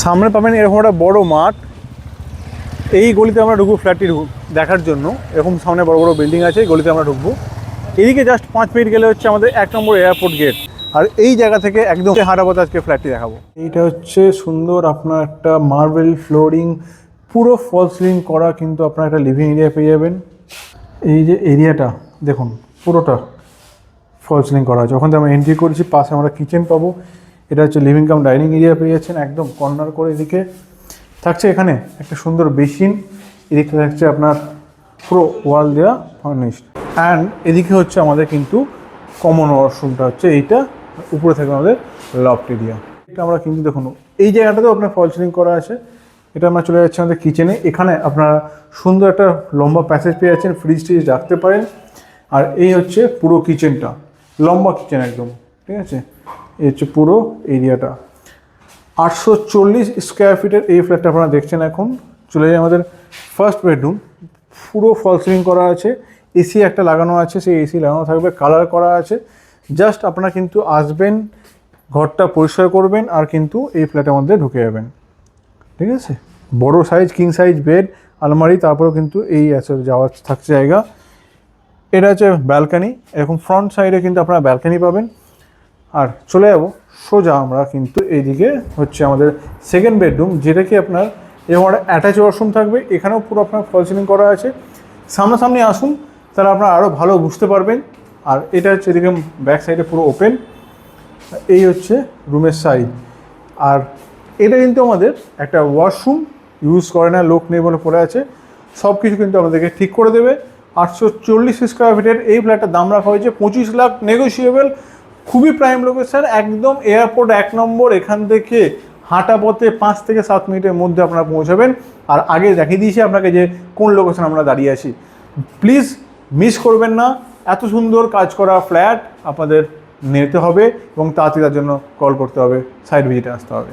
সামনে পাবেন এরকম একটা বড় মাঠ। এই গলিতে আমরা ঢুকবো ফ্ল্যাটটি দেখার জন্য। এরকম সামনে বড় বড় বিল্ডিং আছে, এই গলিতে আমরা ঢুকবো। এদিকে জাস্ট 5 মিনিট গেলে হচ্ছে আমাদের 1 নম্বর এয়ারপোর্ট গেট। আর এই জায়গা থেকে একদম হাঁটাপথে আজকে ফ্ল্যাটটি দেখাবো। এইটা হচ্ছে সুন্দর আপনার একটা মার্বেল ফ্লোরিং, পুরো ফল সিলিং করা, কিন্তু আপনার একটা লিভিং এরিয়া পেয়ে যাবেন। এই যে এরিয়াটা দেখুন, পুরোটা ফল সিলিং করা আছে। ওখান থেকে আমরা এন্ট্রি করেছি, পাশে আমরা কিচেন পাবো। এটা হচ্ছে লিভিং কাম ডাইনিং এরিয়া পেয়ে যাচ্ছেন, একদম কর্নার করে। এদিকে থাকছে এখানে একটা সুন্দর বেসিন, এদিকে থাকছে আপনার পুরো ওয়াল দেওয়া ফার্নিশড। অ্যান্ড এদিকে হচ্ছে আমাদের কিন্তু কমন ওয়াশরুমটা হচ্ছে এইটা, উপরে থাকে আমাদের লফট এরিয়া। এটা আমরা কিন্তু দেখুন এই জায়গাটাতেও আপনার ফল সিলিং করা আছে। এটা আমরা চলে যাচ্ছি আমাদের কিচেনে। এখানে আপনারা সুন্দর একটা লম্বা প্যাসেজ পেয়ে যাচ্ছেন, ফ্রিজ ট্রিজ রাখতে পারেন। আর এই হচ্ছে পুরো কিচেনটা, লম্বা কিচেন একদম, ঠিক আছে। এই হচ্ছে পুরো এরিয়াটা। 840 স্কোয়ার ফিটের এই ফ্ল্যাটটা আপনারা দেখছেন। এখন চলে যাই আমাদের ফার্স্ট বেডরুম। পুরো ফল সিলিং করা আছে, এসি একটা লাগানো আছে, সেই এসি লাগানো থাকবে, কালার করা আছে। জাস্ট আপনারা কিন্তু আসবেন, ঘরটা পরিষ্কার করবেন, আর কিন্তু এই ফ্ল্যাটের মধ্যে ঢুকে যাবেন, ঠিক আছে। বড় সাইজ কিং সাইজ বেড, আলমারি, তারপরেও কিন্তু এই আছে যাওয়ার থাকছে জায়গা। এটা হচ্ছে ব্যালকানি, এরকম ফ্রন্ট সাইডে কিন্তু আপনারা ব্যালকানি পাবেন। আর চলে যাব সোজা আমরা কিন্তু এইদিকে হচ্ছে আমাদের সেকেন্ড বেডরুম, যেটা কি আপনার এরকম একটা অ্যাটাচ ওয়াশরুম থাকবে। এখানেও পুরো আপনার ফল সিলিং করা আছে। সামনাসামনি আসুন, তাহলে আপনারা আরও ভালো বুঝতে পারবেন। আর এটা হচ্ছে এদিকে ব্যাক সাইডে পুরো ওপেন। এই হচ্ছে রুমের সাইজ। আর এটা কিন্তু আমাদের একটা ওয়াশরুম, ইউজ করে না, লোক নেই বলে পড়ে আছে। সব কিছু কিন্তু আমাদেরকে ঠিক করে দেবে। 840 স্কোয়ার ফিটের এই ফ্ল্যাটটার দাম রাখা হয়েছে 25 লাখ, নেগোশিয়েবল। খুবই প্রাইম লোকেশন, একদম এয়ারপোর্ট 1 নম্বর। এখান থেকে হাঁটা পথে 5 থেকে 7 মিনিটের মধ্যে আপনারা পৌঁছাবেন। আর আগে দেখিয়ে দিয়েছি আপনাকে যে কোন লোকেশন আমরা দাঁড়িয়ে আছি। প্লিজ মিস করবেন না, এত সুন্দর কাজ করা ফ্ল্যাট আপনাদের নিতে হবে, এবং তাড়াতাড়ি তার জন্য কল করতে হবে, সাইট ভিজিটে আসতে হবে।